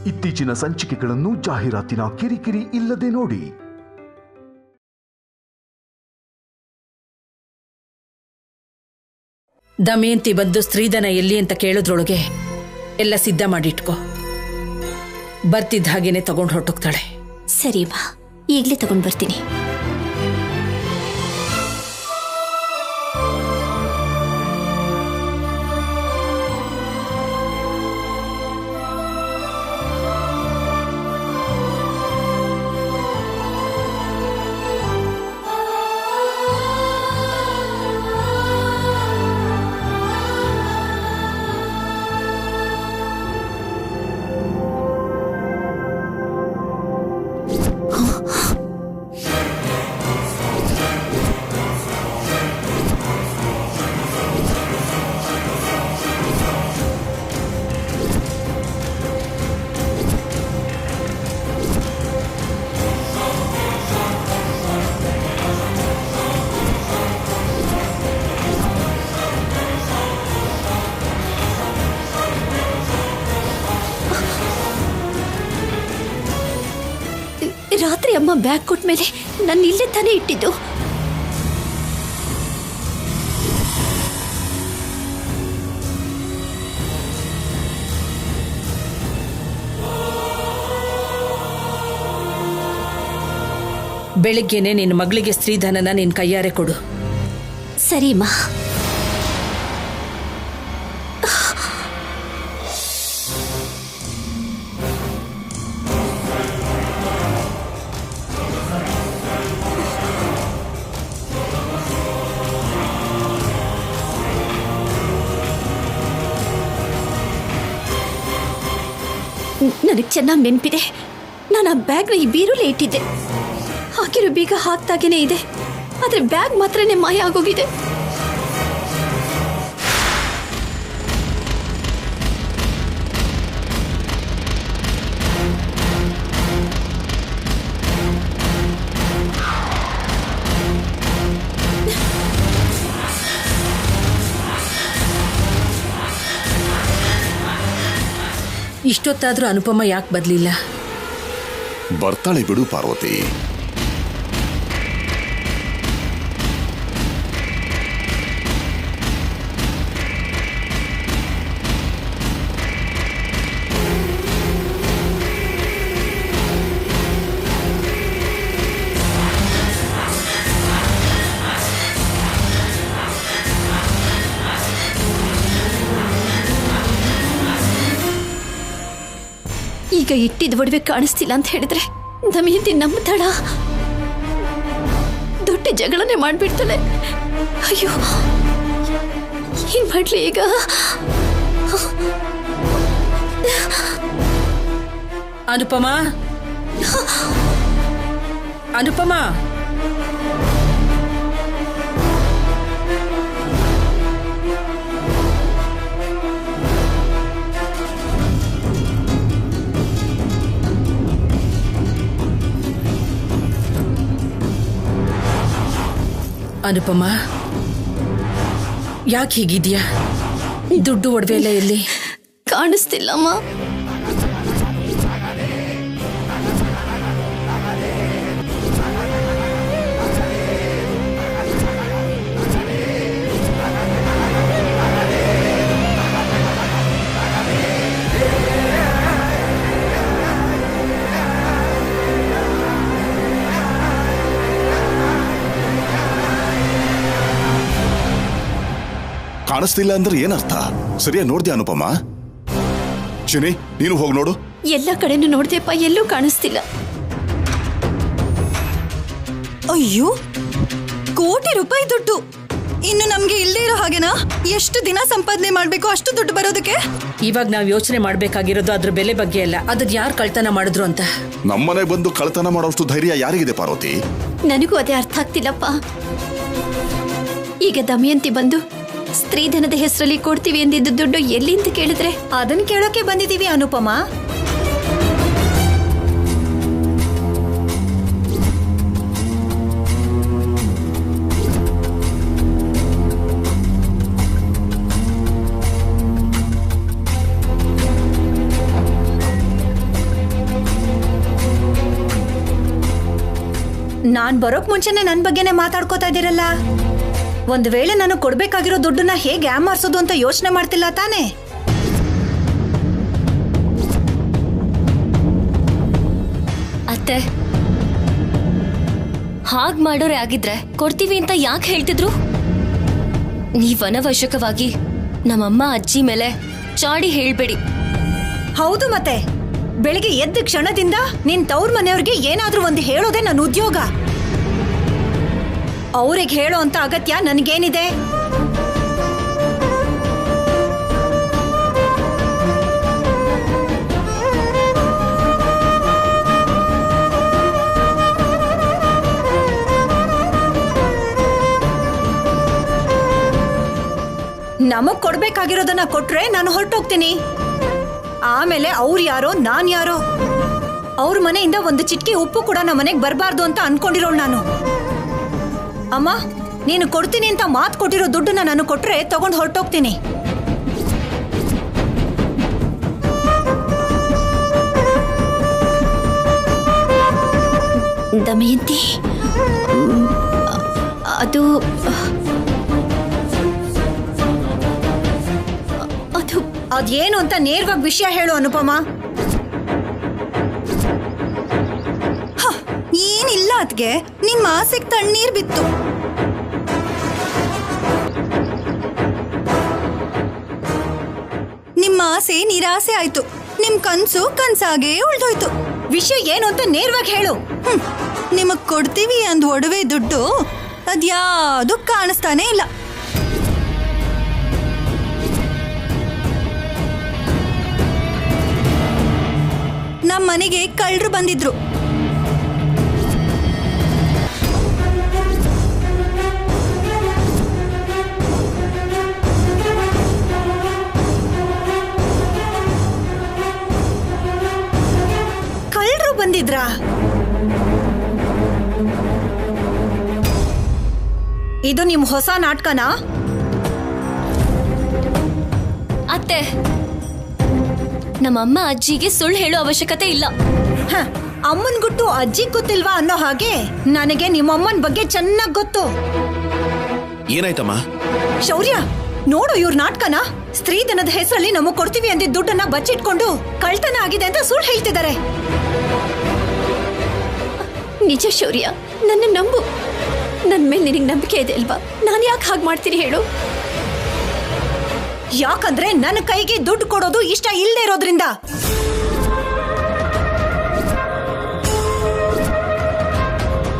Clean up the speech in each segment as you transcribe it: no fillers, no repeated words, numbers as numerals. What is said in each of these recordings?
ಇತ್ತೀಚಿನ ಸಂಚಿಕೆಗಳನ್ನು ಜಾಹೀರಾತಿನ ಕಿರಿಕಿರಿ ಇಲ್ಲದೆ ನೋಡಿ. ದಮಯಂತಿ ಬಂದು ಸ್ತ್ರೀಧನ ಎಲ್ಲಿ ಅಂತ ಕೇಳಿದ್ರೊಳಗೆ ಎಲ್ಲ ಸಿದ್ಧ ಮಾಡಿಟ್ಕೋ. ಬರ್ತಿದ್ದ ಹಾಗೇನೆ ತಗೊಂಡು ಹೊರಟೋಗ್ತಾಳೆ. ಸರಿ ಬಾ, ಈಗಲೇ ತಗೊಂಡು ಬರ್ತೀನಿ. ರಾತ್ರಿ ಅಮ್ಮ ಬ್ಯಾಗ್ ಕೊಟ್ಮೇಲೆ ನಾನು ಇಲ್ಲೇ ತಾನೇ ಇಟ್ಟಿದ್ದು. ಬೆಳಿಗ್ಗೆನೆ ನಿನ್ನ ಮಗಳಿಗೆ ಸ್ತ್ರೀಧನನ ನಿನ್ನ ಕೈಯಾರೆ ಕೊಡು. ಸರಿ ಮಾ. ನನಗೆ ಚೆನ್ನಾಗಿ ನೆನಪಿದೆ, ನಾನು ಆ ಬ್ಯಾಗ್ನ ಈ ಬೀರುಲೇ ಇಟ್ಟಿದ್ದೆ. ಹಾಕಿರೋ ಬೀಗ ಹಾಕ್ದಾಗೇನೆ ಇದೆ, ಆದರೆ ಬ್ಯಾಗ್ ಮಾತ್ರನೇ ಮಾಯ ಆಗೋಗಿದೆ. ಇಷ್ಟೊತ್ತಾದ್ರೂ ಅನುಪಮ ಯಾಕೆ ಬದಲಿಲ್ಲ? ಬರ್ತಾಳೆ ಬಿಡು ಪಾರ್ವತಿ. ಈಗ ಇಟ್ಟಿದ್ದ ಒಡವೆ ಕಾಣಿಸ್ತಿಲ್ಲ ಅಂತ ಹೇಳಿದ್ರೆ ದಮಯಂತಿ ನಂಬ್ತಾಳ? ದೊಡ್ಡ ಜಗಳನೆ ಮಾಡ್ಬಿಡ್ತಾಳೆ. ಅಯ್ಯೋ, ಏನ್ ಮಾಡ್ಲಿ ಈಗ? ಅನುಪಮ, ಅನುಪಮ, ಅನುಪಮ, ಯಾಕೆ ಹೀಗಿದ್ಯಾ? ದುಡ್ಡು ಒಡವೆ ಎಲ್ಲ ಎಲ್ಲಿ? ಕಾಣಿಸ್ತಿಲ್ಲಮ್ಮ. ಕಾಣಿಸ್ತಿಲ್ಲ ಅಂದ್ರೆ ಏನರ್ಥ? ಸರಿಯಾಗಿ ನೋಡ್ದೆ ಅನುಪಮ? ಚಿನಿ, ನೀನು ಹೋಗಿ ನೋಡು. ಎಲ್ಲ ಕಡೆನೂ ನೋಡ್ದೆಪ್ಪ, ಎಲ್ಲೂ ಕಾಣಿಸ್ತಿಲ್ಲ. ಅಯ್ಯೋ, ಕೋಟಿ ರೂಪಾಯಿ ದುಡ್ಡು ಇನ್ನು ನಮ್ಗೆ ಇಲ್ಲೇ ಇರೋ ಹಾಗೇನಾ? ಎಷ್ಟು ದಿನ ಸಂಪಾದನೆ ಮಾಡ್ಬೇಕು ಅಷ್ಟು ದುಡ್ಡು ಬರೋದಕ್ಕೆ? ಇವಾಗ ನಾವ್ ಯೋಚನೆ ಮಾಡ್ಬೇಕಾಗಿರೋದು ಅದ್ರ ಬೆಲೆ ಬಗ್ಗೆ ಅಲ್ಲ, ಅದ್ರ ಯಾರು ಕಳ್ತನ ಮಾಡಿದ್ರು ಅಂತ. ನಮ್ಮನೆ ಬಂದು ಕಳ್ತನ ಮಾಡೋಷ್ಟು ಧೈರ್ಯ ಯಾರಿಗಿದೆ ಪಾರ್ವತಿ? ನನಗೂ ಅದೇ ಅರ್ಥ ಆಗ್ತಿಲ್ಲಪ್ಪ. ಈಗ ದಮಯಂತಿ ಬಂದು ಸ್ತ್ರೀಧನದ ಹೆಸರಲ್ಲಿ ಕೊಡ್ತೀವಿ ಎಂದಿದ್ದು ದುಡ್ಡು ಎಲ್ಲಿ ಅಂತ ಕೇಳಿದ್ರೆ ಅದನ್ನ ಕೇಳೋಕೆ ಬಂದಿದ್ದೀವಿ ಅನುಪಮ. ನಾನ್ ಬರೋಕ್ ಮುಂಚೆನೆ ನನ್ ಬಗ್ಗೆನೆ ಮಾತಾಡ್ಕೋತಾ ಇದ್ದೀರಲ್ಲ. ಒಂದ್ ವೇಳೆ ನಾನು ಕೊಡ್ಬೇಕಾಗಿರೋ ದುಡ್ಡನ್ನ ಹೇಗೆ ಯಾಮಾರ್ಸೋದು ಅಂತ ಯೋಚನೆ ಮಾಡ್ತಿಲ್ಲ ತಾನೇ? ಅತ್ತೆ, ಹಾಗ್ ಮಾಡೋರೆ ಆಗಿದ್ರೆ ಕೊಡ್ತೀವಿ ಅಂತ ಯಾಕೆ ಹೇಳ್ತಿದ್ರು? ನೀವ್ ಅನವಶ್ಯಕವಾಗಿ ನಮ್ಮಮ್ಮ ಅಜ್ಜಿ ಮೇಲೆ ಚಾಡಿ ಹೇಳ್ಬೇಡಿ. ಹೌದು ಮತ್ತೆ, ಬೆಳಿಗ್ಗೆ ಎದ್ದ ಕ್ಷಣದಿಂದ ನಿನ್ ತವ್ರ ಮನೆಯವ್ರಿಗೆ ಏನಾದ್ರೂ ಒಂದು ಹೇಳೋದೇ ನನ್ನ ಉದ್ಯೋಗ. ಅವ್ರಿಗೆ ಹೇಳೋ ಅಂತ ಅಗತ್ಯ ನನ್ಗೇನಿದೆ? ನಮಗ್ ಕೊಡ್ಬೇಕಾಗಿರೋದನ್ನ ಕೊಟ್ರೆ ನಾನು ಹೊರಟೋಗ್ತೀನಿ. ಆಮೇಲೆ ಅವ್ರು ಯಾರೋ ನಾನ್ ಯಾರೋ. ಅವ್ರ ಮನೆಯಿಂದ ಒಂದು ಚಿಟಿಕೆ ಉಪ್ಪು ಕೂಡ ನಮ್ಮ ಮನೆಗೆ ಬರಬಾರ್ದು ಅಂತ ಅನ್ಕೊಂಡಿರೋಳು ನಾನು. ಅಮ್ಮ, ನೀನು ಕೊಡ್ತೀನಿ ಅಂತ ಮಾತು ಕೊಟ್ಟಿರೋ ದುಡ್ಡನ್ನ ನಾನು ಕೊಟ್ರೆ ತಗೊಂಡು ಹೊರಟೋಗ್ತೀನಿ. ದಮಯಂತಿ, ಅದು ಅದೇನು ಅಂತ ನೇರವಾಗಿ ವಿಷಯ ಹೇಳು ಅನುಪಮ. ಏನಿಲ್ಲ ಅದ್ಗೆ, ನಿಮ್ಮ ಆಸೆಗೆ ತಣ್ಣೀರ್ ಬಿತ್ತು. ನಿಮ್ಮ ಆಸೆ ನಿರಾಸೆ ಆಯ್ತು, ನಿಮ್ ಕನ್ಸು ಕನ್ಸಾಗೆ ಉಳ್ದೋಯ್ತು. ವಿಷಯ ಏನು ಅಂತ ನೇರವಾಗಿ ಹೇಳು. ನಿಮಗ್ ಕೊಡ್ತೀವಿ ಅಂದ್ ಒಡವೆ ದುಡ್ಡು ಅದ್ಯಾವುದು ಕಾಣಿಸ್ತಾನೆ ಇಲ್ಲ. ನಮ್ಮ ಮನೆಗೆ ಕಳ್ಳರು ಬಂದಿದ್ರು. ಕಳ್ಳರು ಬಂದಿದ್ರಾ? ಇದು ನಿಮ್ ಹೊಸ ನಾಟಕನಾ? ಅತ್ತೆ, ನಮ್ಮಮ್ಮ ಅಜ್ಜಿಗೆ ಸುಳ್ಳು ಹೇಳೋ ಅವಶ್ಯಕತೆ ಇಲ್ಲ. ಅಮ್ಮನ್ ಗುಟ್ಟು ಅಜ್ಜಿಗ್ ಗೊತ್ತಿಲ್ವಾ ಅನ್ನೋ ಹಾಗೆ ನನಗೆ ನಿಮ್ಮಮ್ಮನ ಬಗ್ಗೆ ಚೆನ್ನಾಗ್ ಗೊತ್ತು. ಏನಾಯ್ತಮ್ಮ? ಶೌರ್ಯ, ನೋಡು ಇವ್ರ ನಾಟಕನ. ಸ್ತ್ರೀಧನದ ಹೆಸರಲ್ಲಿ ನಮಗ್ ಕೊಡ್ತೀವಿ ಅಂದಿದ್ದ ದುಡ್ಡನ್ನ ಬಚ್ಚಿಟ್ಕೊಂಡು ಕಳ್ತನ ಆಗಿದೆ ಅಂತ ಸುಳ್ಳು ಹೇಳ್ತಿದ್ದಾರೆ. ನಿಜ ಶೌರ್ಯ, ನನ್ನ ನಂಬು. ನನ್ನ ಮೇಲೆ ನಿನಗೆ ನಂಬಿಕೆ ಇದೆ ಅಲ್ವಾ? ನಾನು ಯಾಕೆ ಹಾಗೆ ಮಾಡ್ತೀನಿ ಹೇಳು? ಯಾಕಂದ್ರೆ ನನ್ನ ಕೈಗೆ ದುಡ್ಡು ಕೊಡೋದು ಇಷ್ಟ ಇಲ್ಲದೆ ಇರೋದ್ರಿಂದ.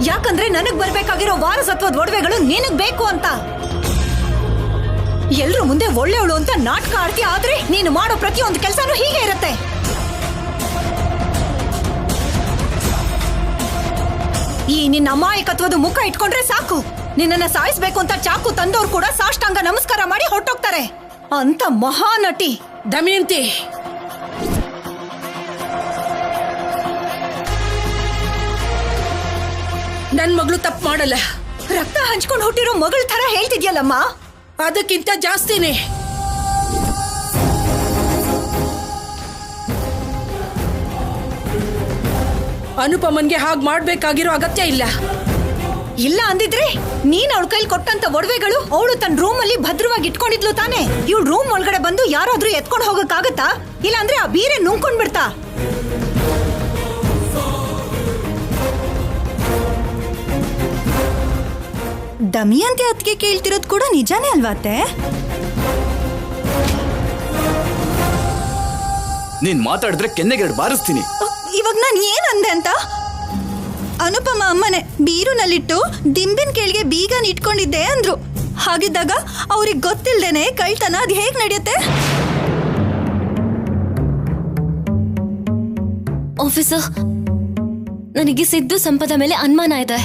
ಯಾಕಂದ್ರೆ ನನಗ್ ಬರ್ಬೇಕಾಗಿರೋ ವಾರಸತ್ವದ ಒಡವೆಗಳು ನಿನಗ್ ಬೇಕು ಅಂತ. ಎಲ್ರು ಮುಂದೆ ಒಳ್ಳೆಯವಳು ಅಂತ ನಾಟಕ ಆಡ್ತಿ, ಆದ್ರೆ ನೀನು ಮಾಡೋ ಪ್ರತಿಯೊಂದು ಕೆಲಸನೂ ಹೀಗೆ ಇರುತ್ತೆ. ಈ ನಿನ್ನ ಅಮಾಯಕತ್ವದ ಮುಖ ಇಟ್ಕೊಂಡ್ರೆ ಸಾಕು. ನಿನ್ನನ್ನ ಸಾಯಿಸ್ಬೇಕು ಅಂತ ಚಾಕು ತಂದವ್ರು ಕೂಡ ಸಾಷ್ಟಾಂಗ ನಮಸ್ಕಾರ ಮಾಡಿ ಹೊರಟೋಗ್ತಾರೆ. ಅಂತ ಮಹಾನಟಿ ದಮಯಂತಿ, ನನ್ ಮಗಳು ತಪ್ಪು ಮಾಡಲ್ಲ. ರಕ್ತ ಹಂಚ್ಕೊಂಡು ಹುಟ್ಟಿರೋ ಮಗಳ ತರ ಹೇಳ್ತಿದ್ಯಲ್ಲಮ್ಮ. ಅದಕ್ಕಿಂತ ಜಾಸ್ತಿನೇ. ಅನುಪಮನ್ಗೆ ಹಾಗೆ ಮಾಡ್ಬೇಕಾಗಿರೋ ಅಗತ್ಯ ಇಲ್ಲ. ಇಲ್ಲ ಅಂದಿದ್ರೆ ನೀನ್ ಅವಳ ಕೈಲಿ ಕೊಟ್ಟಂತ ಒಡವೆಗಳು ಅವಳು ತನ್ನ ರೂಮ್ ಅಲ್ಲಿ ಭದ್ರವಾಗಿ ಇಟ್ಕೊಂಡಿದ್ಲು ತಾನೆ. ಇವಳು ರೂಮ್ ಒಳಗಡೆ ಬಂದು ಯಾರಾದ್ರೂ ಎತ್ಕೊಂಡು ಹೋಗಕ್ಕಾಗತ್ತಾ? ಇಲ್ಲ ಅಂದ್ರೆ ಆ ಬೀರೆ ನುಂಗ್ಕೊಂಡ್ ಬಿಡ್ತಾ? ದಮಯಂತಿ ಅತ್ತಿಗೆ ಕೇಳ್ತಿರೋದು ಕೂಡ ನಿಜಾನೇ ಅಲ್ವಾ ಅತ್ತೆ? ನೀನ್ ಮಾತಾಡಿದ್ರೆ ಕೆನ್ನೆಗೆರಡು ಬಾರಿಸ್ತೀನಿ. ಇವಾಗ ನಾನು ಏನಂದೆ ಅಂತ? ಅನುಪಮ ಅಮ್ಮನೆ ಬೀರುನಲ್ಲಿಟ್ಟು ದಿಂಬಿನ ಕೆಳಗೆ ಬೀಗನ್ ಇಟ್ಕೊಂಡಿದ್ದೆ ಅಂದ್ರು. ಹಾಗಿದ್ದಾಗ ಅವ್ರಿಗೆ ಗೊತ್ತಿಲ್ದೇನೆ ಕಳ್ತನ ಅದು ಹೇಗ್ ನಡೆಯುತ್ತೆ? ಆಫೀಸರ್, ನನಗೆ ಸಿದ್ದು ಸಂಪದ ಮೇಲೆ ಅನುಮಾನ ಇದೆ.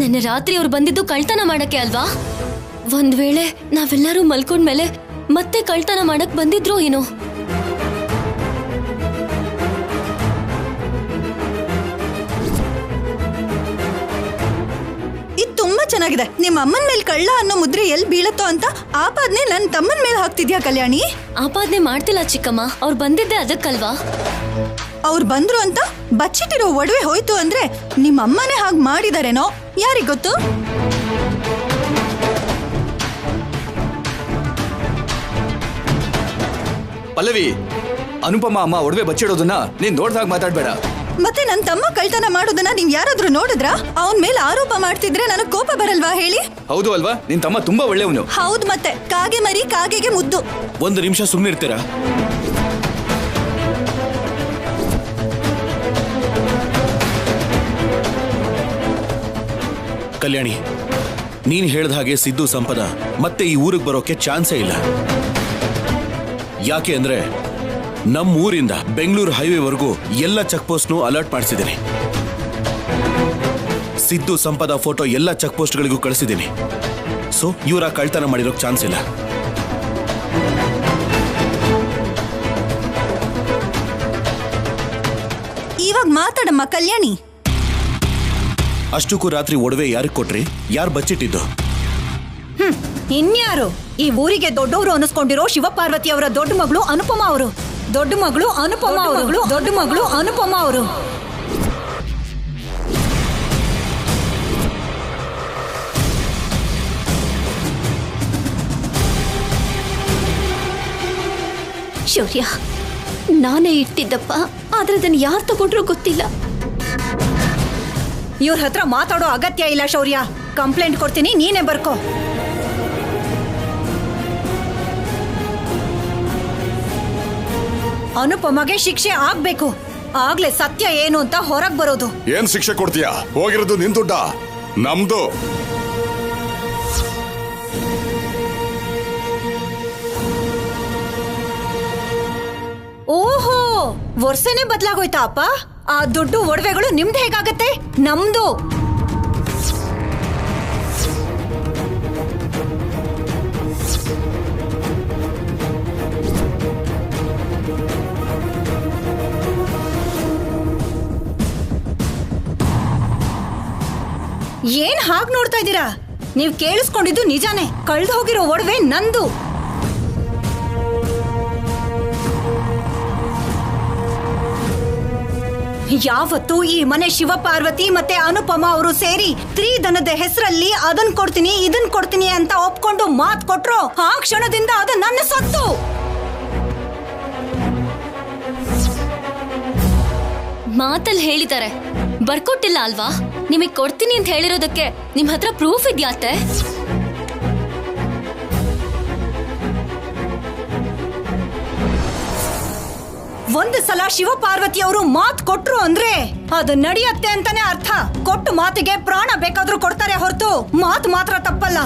ನೆನ್ನೆ ರಾತ್ರಿ ಅವ್ರು ಬಂದಿದ್ದು ಕಳ್ತನ ಮಾಡಕ್ಕೆ ಅಲ್ವಾ? ಒಂದ್ ವೇಳೆ ನಾವೆಲ್ಲರೂ ಮಲ್ಕೊಂಡ್ಮೇಲೆ ಮತ್ತೆ ಕಳ್ತನ ಮಾಡಕ್ ಬಂದಿದ್ರು ಏನೋ. ಇದು ತುಂಬಾ ಚೆನ್ನಾಗಿದೆ. ನಿಮ್ಮ ಅಮ್ಮನ ಮೇಲೆ ಕಳ್ಳ ಅನ್ನೋ ಮುದ್ರೆ ಎಲ್ಲಿ ಬೀಳತ್ತೋ ಅಂತ ಆಪಾದನೆ ನನ್ನ ತಮ್ಮನ ಮೇಲೆ ಹಾಕ್ತಿದ್ಯಾ ಕಲ್ಯಾಣಿ? ಆಪಾದನೆ ಮಾಡ್ತಿಲ್ಲ ಚಿಕ್ಕಮ್ಮ, ಅವ್ರು ಬಂದಿದ್ದೆ ಅದಕ್ಕಲ್ವಾ. ಅವ್ರು ಬಂದ್ರು ಅಂತ ಬಚ್ಚಿಟ್ಟಿರೋ ಒಡವೆ ಹೋಯ್ತು ಅಂದ್ರೆ ನಿಮ್ಮ ಅಮ್ಮನೇ ಹಾಗೆ ಮಾಡಿದಾರೇನೋ ಯಾರಿಗ್ ಗೊತ್ತು? ಪಲ್ಲವಿ, ಅನುಪಮ ಅಮ್ಮ ಒಡವೆ ಬಚ್ಚಿಡೋದನ್ನ ನೀನ್ ನೋಡ್ದಾಗ ಮಾತಾಡ್ಬೇಡ. ಮತ್ತೆ ನನ್ನ ತಮ್ಮ ಕಳ್ತನ ಮಾಡೋದನ್ನ ನೀವ್ ಯಾರಾದ್ರೂ ನೋಡಿದ್ರಾ? ಅವನ್ ಮೇಲೆ ಆರೋಪ ಮಾಡ್ತಿದ್ರೆ ನನಗ್ ಕೋಪ ಬರಲ್ವಾ ಹೇಳಿ? ಹೌದು ಅಲ್ವಾ? ನಿನ್ ತಮ್ಮ ತುಂಬಾ ಒಳ್ಳೆಯವನು. ಹೌದು, ಮತ್ತೆ ಕಾಗೆ ಮರಿ ಕಾಗೆಗೆ ಮುದ್ದು. ಒಂದು ನಿಮಿಷ ಸುಮ್ಮನಿರ್ತೀರಾ? ಕಲ್ಯಾಣಿ, ನೀನ್ ಹೇಳ್ದ ಹಾಗೆ ಸಿದ್ದು ಸಂಪದ ಮತ್ತೆ ಈ ಊರಿಗೆ ಬರೋಕೆ ಚಾನ್ಸೇ ಇಲ್ಲ. ಯಾಕೆ ಅಂದ್ರೆ ನಮ್ಮ ಊರಿಂದ ಬೆಂಗಳೂರು ಹೈವೇವರೆಗೂ ಎಲ್ಲ ಚೆಕ್ ಪೋಸ್ಟ್ನು ಅಲರ್ಟ್ ಮಾಡಿಸಿದ್ದೀನಿ. ಸಿದ್ದು ಸಂಪದ ಫೋಟೋ ಎಲ್ಲ ಚೆಕ್ ಪೋಸ್ಟ್ಗಳಿಗೂ ಕಳಿಸಿದ್ದೀನಿ. ಸೊ ಇವರ ಕಳ್ತನ ಮಾಡಿರೋಕ್ ಚಾನ್ಸ್ ಇಲ್ಲ. ಇವಾಗ ಮಾತಾಡಮ್ಮ ಕಲ್ಯಾಣಿ. ಅಷ್ಟಕ್ಕೂ ರಾತ್ರಿ ಒಡವೆ ಯಾರಿಗೆ ಕೊಟ್ರಿ? ಯಾರು ಬಚ್ಚಿಟ್ಟಿದ್ದು? ಇನ್ಯಾರು? ಈ ಊರಿಗೆ ದೊಡ್ಡವರು ಅನಿಸ್ಕೊಂಡಿರೋ ಶಿವಪಾರ್ವತಿ ಅವರ ದೊಡ್ಡ ಮಗಳು ಅನುಪಮ ಅವರು. ದೊಡ್ಡ ಮಗಳು ಅನುಪಮ ಅವರು. ದೊಡ್ಡ ಮಗಳು ಅನುಪಮ ಅವರು. ಶೌರ್ಯ, ನಾನೇ ಇಟ್ಟಿದ್ದಪ್ಪ, ಆದ್ರೆ ಅದನ್ನು ಯಾರು ತಗೊಂಡ್ರೂ ಗೊತ್ತಿಲ್ಲ. ಇವ್ರ ಹತ್ರ ಮಾತಾಡೋ ಅಗತ್ಯ ಇಲ್ಲ ಶೌರ್ಯ. ಕಂಪ್ಲೇಂಟ್ ಕೊಡ್ತೀನಿ, ನೀನೇ ಬರ್ಕೋ. ಅನುಪಮಗೆ ಶಿಕ್ಷೆ ಆಗ್ಬೇಕು. ಆಗ್ಲೇ ಸತ್ಯ ಏನು ಅಂತ ಹೊರಗ್ ಬರೋದು. ಏನ್ ಶಿಕ್ಷೆ ಕೊಡ್ತೀಯಾ? ಹೋಗಿರೋದು ನಿನ್ ದುಡ್ಡ, ನಮ್ದು. ಓಹೋ, ವರ್ಷನೇ ಬದಲಾಗೋಯ್ತಾ ಅಪ್ಪ? ಆ ದುಡ್ಡು ಒಡವೆಗಳು ನಿಮ್ದು ಹೇಗಾಗತ್ತೆ? ನಮ್ದು. ಏನ್ ಹಾಗ್ ನೋಡ್ತಾ ಇದ್ದೀರಾ? ನೀವ್ ಕೇಳಿಸ್ಕೊಂಡಿದ್ದು ನಿಜಾನೇ. ಕಳ್ದು ಹೋಗಿರೋ ಒಡವೆ ನಂದು. ಯಾವತ್ತು ಈ ಮನೆ ಶಿವಪಾರ್ವತಿ ಮತ್ತೆ ಅನುಪಮ ಅವರು ಸೇರಿ ಸ್ತ್ರೀಧನದ ಹೆಸರಲ್ಲಿ ಅದನ್ ಕೊಡ್ತೀನಿ ಇದನ್ ಕೊಡ್ತೀನಿ ಅಂತ ಒಪ್ಕೊಂಡು ಮಾತ್ ಕೊಟ್ರು, ಆ ಕ್ಷಣದಿಂದ ಅದು ನನ್ನ ಸೊತ್ತು. ಮಾತಲ್ಲಿ ಹೇಳಿದ್ದಾರೆ, ಬರ್ಕೊಟ್ಟಿಲ್ಲ ಅಲ್ವಾ? ನಿಮಗ್ ಕೊಡ್ತೀನಿ ಅಂತ ಹೇಳಿರೋದಕ್ಕೆ ನಿಮ್ ಹತ್ರ ಪ್ರೂಫ್ ಇದ್ಯಾತೆ? ಒಂದು ಸಲ ಶಿವಪಾರ್ವತಿ ಅವರು ಮಾತ್ ಕೊಟ್ರು ಅಂದ್ರೆ ಅದು ನಡೆಯತ್ತೆ ಅಂತಾನೆ ಅರ್ಥ. ಕೊಟ್ಟು ಮಾತಿಗೆ ಪ್ರಾಣ ಬೇಕಾದ್ರೂ ಕೊಡ್ತಾರೆ ಹೊರತು ಮಾತು ಮಾತ್ರ ತಪ್ಪಲ್ಲ.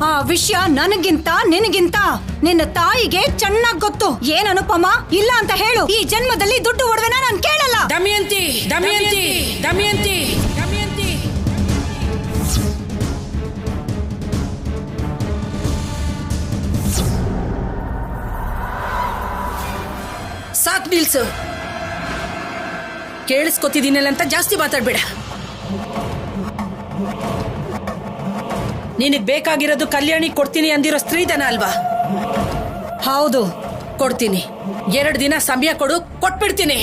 ಆ ವಿಷಯ ನನಗಿಂತ ನಿನಗಿಂತ ನಿನ್ನ ತಾಯಿಗೆ ಚೆನ್ನಾಗ್ ಗೊತ್ತು. ಏನ್ ಅನುಪಮ? ಇಲ್ಲ ಅಂತ ಹೇಳು. ಈ ಜನ್ಮದಲ್ಲಿ ದುಡ್ಡು ಒಡವೆನ ನಾನು ಕೇಳಲ್ಲ. ದಮಯಂತಿ, ದಮಯಂತಿ, ದಮಯಂತಿ, ದಮಯಂತಿ. ಸಾಕ್ ನಿಲ್ಸು. ಕೇಳಿಸ್ಕೊತಿದ್ದೀನಲ್ಲ ಅಂತ ಜಾಸ್ತಿ ಮಾತಾಡ್ಬೇಡ. ನಿನಗ್ ಬೇಕಾಗಿರೋದು ಕಲ್ಯಾಣಿ ಕೊಡ್ತೀನಿ ಅಂದಿರೋ ಸ್ತ್ರೀಧನ ಅಲ್ವಾ? ಹೌದು, ಕೊಡ್ತೀನಿ. 2 ದಿನ ಸಮಯ ಕೊಡು, ಕೊಟ್ಬಿಡ್ತೀನಿ.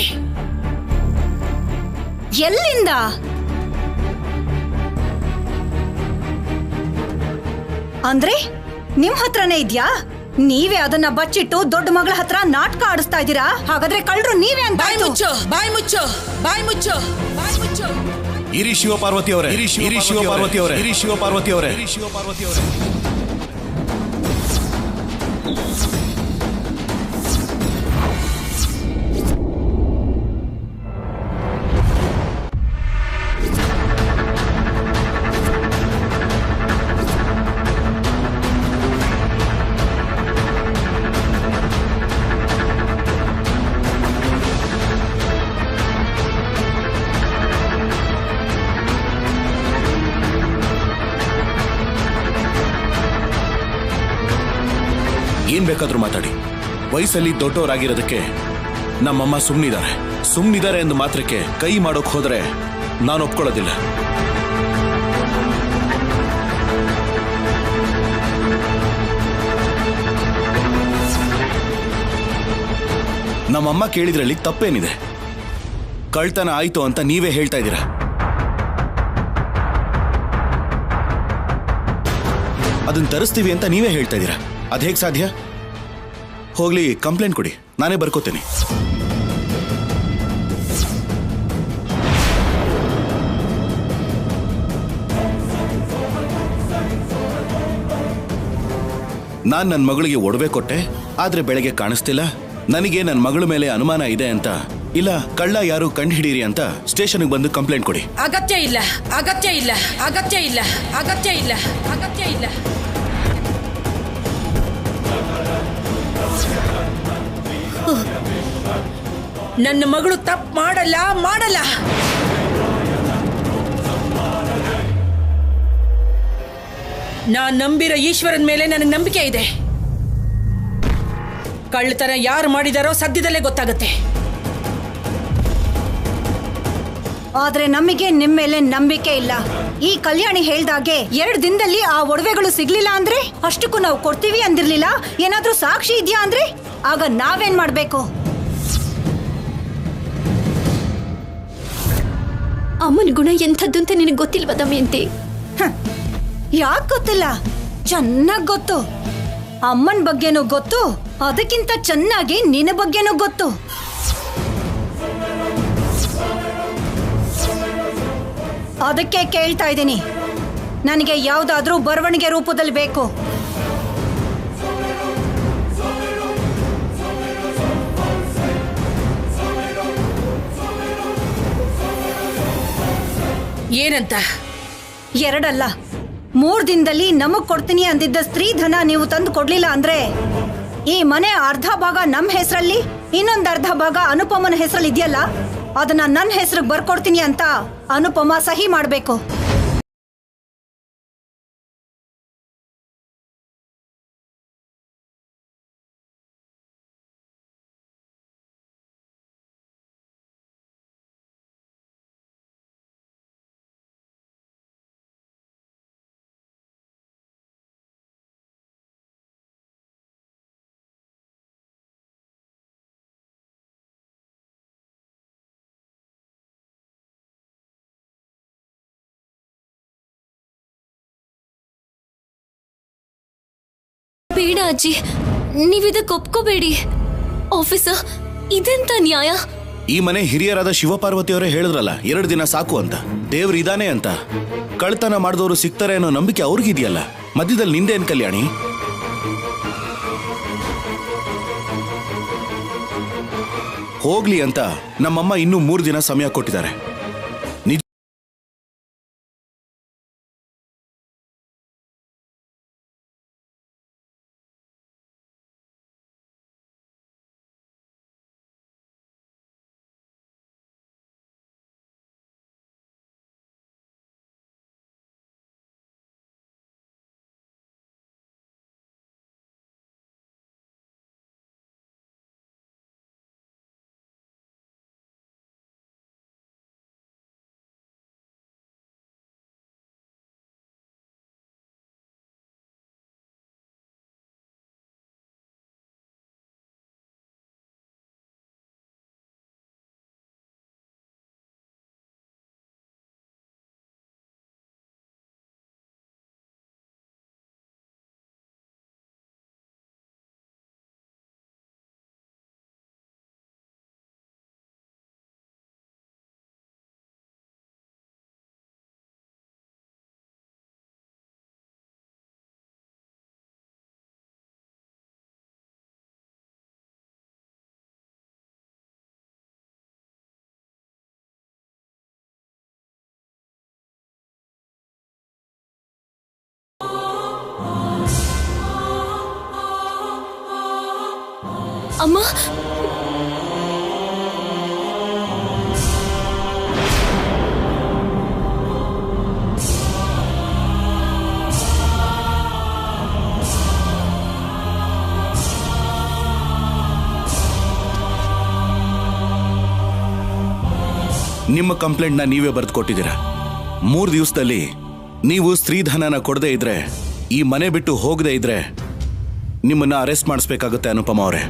ಎಲ್ಲಿಂದ? ಅಂದ್ರೆ ನಿಮ್ ಹತ್ರನೇ ಇದ್ಯಾ? ನೀವೇ ಅದನ್ನ ಬಚ್ಚಿಟ್ಟು ದೊಡ್ಡ ಮಗಳ ಹತ್ರ ನಾಟಕ ಆಡಿಸ್ತಾ ಇದ್ದೀರಾ. ಹಾಗಾದ್ರೆ ಕಳ್ರು ನೀವೇ ಅಂತ. ಬಾಯ್ ಮುಚ್ಚು, ಬಾಯ್ ಮುಚ್ಚು, ಬಾಯ್ ಮುಚ್ಚು, ಬಾಯ್ ಮುಚ್ಚು. ಇರಿ ಶಿವಪಾರ್ವತಿ ಅವರೇ, ಇರಿ ಶಿವಪಾರ್ವತಿ ಅವರೇ, ಇರಿ ಶಿವಪಾರ್ವತಿ ಅವರೇ, ಇರಿ ಶಿವಪಾರ್ವತಿ ಅವರೇ. ಏನ್ ಬೇಕಾದ್ರೂ ಮಾತಾಡಿ. ವಯಸ್ಸಲ್ಲಿ ದೊಡ್ಡವರಾಗಿರೋದಕ್ಕೆ ನಮ್ಮಮ್ಮ ಸುಮ್ಮನಿದ್ದಾರೆ ಎಂದು ಮಾತ್ರಕ್ಕೆ ಕೈ ಮಾಡೋಕ್ ಹೋದ್ರೆ ನಾನು ಒಪ್ಕೊಳ್ಳೋದಿಲ್ಲ. ನಮ್ಮಮ್ಮ ಕೇಳಿದ್ರಲ್ಲಿ ತಪ್ಪೇನಿದೆ? ಕಳ್ತನ ಆಯ್ತು ಅಂತ ನೀವೇ ಹೇಳ್ತಾ ಇದ್ದೀರಾ. ಅದನ್ನ ತರಿಸ್ತೀವಿ ಅಂತ ನೀವೇ ಹೇಳ್ತಾ ಇದ್ದೀರಾ. ಅದು ಹೇಗೆ ಸಾಧ್ಯ? ಹೋಗ್ಲಿ, ಕಂಪ್ಲೇಂಟ್ ಕೊಡಿ, ನಾನೇ ಬರ್ಕೋತೇನೆ. ನಾನು ನನ್ನ ಮಗಳಿಗೆ ಒಡವೆ ಕೊಟ್ಟೆ, ಆದ್ರೆ ಬೆಳಗ್ಗೆ ಕಾಣಿಸ್ತಿಲ್ಲ. ನನಗೆ ನನ್ನ ಮಗಳ ಮೇಲೆ ಅನುಮಾನ ಇದೆ ಅಂತ, ಇಲ್ಲ ಕಳ್ಳ ಯಾರು ಕಂಡುಹಿಡೀರಿ ಅಂತ ಸ್ಟೇಷನ್ಗೆ ಬಂದು ಕಂಪ್ಲೇಂಟ್ ಕೊಡಿ. ಅಗತ್ಯ ಇಲ್ಲ, ಅಗತ್ಯ ಇಲ್ಲ, ಅಗತ್ಯ ಇಲ್ಲ, ಅಗತ್ಯ ಇಲ್ಲ, ಅಗತ್ಯ ಇಲ್ಲ. ನನ್ನ ಮಗಳು ತಪ್ಪು ಮಾಡಲ್ಲ, ಮಾಡಲ್ಲ. ನಾನ್ ನಂಬಿರೋ ಈಶ್ವರನ್ ಮೇಲೆ ನನಗೆ ನಂಬಿಕೆ ಇದೆ. ಕಳ್ಳತನ ಯಾರು ಮಾಡಿದಾರೋ ಸದ್ಯದಲ್ಲೇ ಗೊತ್ತಾಗುತ್ತೆ. ಆದ್ರೆ ನಮಗೆ ನಿಮ್ ಮೇಲೆ ನಂಬಿಕೆ ಇಲ್ಲ. ಈ ಕಲ್ಯಾಣಿ ಹೇಳ್ದಾಗೆ 2 ದಿನದಲ್ಲಿ ಆ ಒಡವೆಗಳು ಸಿಗ್ಲಿಲ್ಲ ಅಂದ್ರೆ ಅಷ್ಟಕ್ಕೂ ನಾವು ಕೊಡ್ತೀವಿ ಅಂದಿರ್ಲಿಲ್ಲ. ಏನಾದ್ರೂ ಸಾಕ್ಷಿ ಇದೆಯಾ ಅಂದ್ರೆ ಆಗ ನಾವೇನ್ ಮಾಡ್ಬೇಕು? ಅಮ್ಮನ ಗುಣ ಎಂಥದ್ದು ಅಂತ ನಿನಗೆ ಗೊತ್ತಿಲ್ವ ದಮಯಂತಿ? ಯಾಕೆ ಗೊತ್ತಿಲ್ಲ? ಚೆನ್ನಾಗ್ ಗೊತ್ತು. ಅಮ್ಮನ ಬಗ್ಗೆನೂ ಗೊತ್ತು, ಅದಕ್ಕಿಂತ ಚೆನ್ನಾಗಿ ನಿನ್ನ ಬಗ್ಗೆನೂ ಗೊತ್ತು. ಅದಕ್ಕೆ ಕೇಳ್ತಾ ಇದ್ದೀನಿ, ನನಗೆ ಯಾವ್ದಾದ್ರೂ ಬರವಣಿಗೆ ರೂಪದಲ್ಲಿ ಬೇಕು. ಏನಂತ? 2 ಅಲ್ಲ, 3 ದಿನದಲ್ಲಿ ನಮಗ್ ಕೊಡ್ತೀನಿ ಅಂದಿದ್ದ ಸ್ತ್ರೀ ಧನ ನೀವು ತಂದು ಕೊಡ್ಲಿಲ್ಲ ಅಂದ್ರೆ ಈ ಮನೆ ಅರ್ಧ ಭಾಗ ನಮ್ ಹೆಸರಲ್ಲಿ, ಇನ್ನೊಂದು ಅರ್ಧ ಭಾಗ ಅನುಪಮನ ಹೆಸರಲ್ಲಿ ಇದೆಯಲ್ಲ, ಅದನ್ನ ನನ್ನ ಹೆಸರಿಗೆ ಬರ್ಕೊಡ್ತೀನಿ ಅಂತ ಅನುಪಮ ಸಹಿ ಮಾಡ್ಬೇಕು. ಬೇಡ ಅಜ್ಜಿ, ನೀವಿದಕ್ಕೆ ಒಪ್ಕೋಬೇಡಿ. ಆಫೀಸರ್, ಇದೆಂತ ನ್ಯಾಯ? ಈ ಮನೆ ಹಿರಿಯರಾದ ಶಿವಪಾರ್ವತಿಯವರೇ ಹೇಳಿದ್ರಲ್ಲ 2 ದಿನ ಸಾಕು ಅಂತ. ದೇವ್ರು ಇದಾನೆ ಅಂತ. ಕಳ್ತನ ಮಾಡಿದವರು ಸಿಗ್ತಾರೆ ಅನ್ನೋ ನಂಬಿಕೆ ಅವ್ರಿಗಿದೆಯಲ್ಲ, ಮಧ್ಯದಲ್ಲಿ ನಿಂದೇನ್ ಕಲ್ಯಾಣಿ? ಹೋಗ್ಲಿ ಅಂತ ನಮ್ಮಮ್ಮ ಇನ್ನೂ 3 ದಿನ ಸಮಯ ಕೊಟ್ಟಿದ್ದಾರೆ. ಅಮ್ಮ, ನಿಮ್ಮ ಕಂಪ್ಲೇಂಟ್ನ ನೀವೇ ಬರೆದು ಕೊಟ್ಟಿದ್ದೀರಾ. 3 ದಿವಸದಲ್ಲಿ ನೀವು ಸ್ತ್ರೀಧನನ ಕೊಡದೇ ಇದ್ರೆ, ಈ ಮನೆ ಬಿಟ್ಟು ಹೋಗದೇ ಇದ್ರೆ ನಿಮ್ಮನ್ನ ಅರೆಸ್ಟ್ ಮಾಡಿಸ್ಬೇಕಾಗುತ್ತೆ ಅನುಪಮ ಅವರೇ.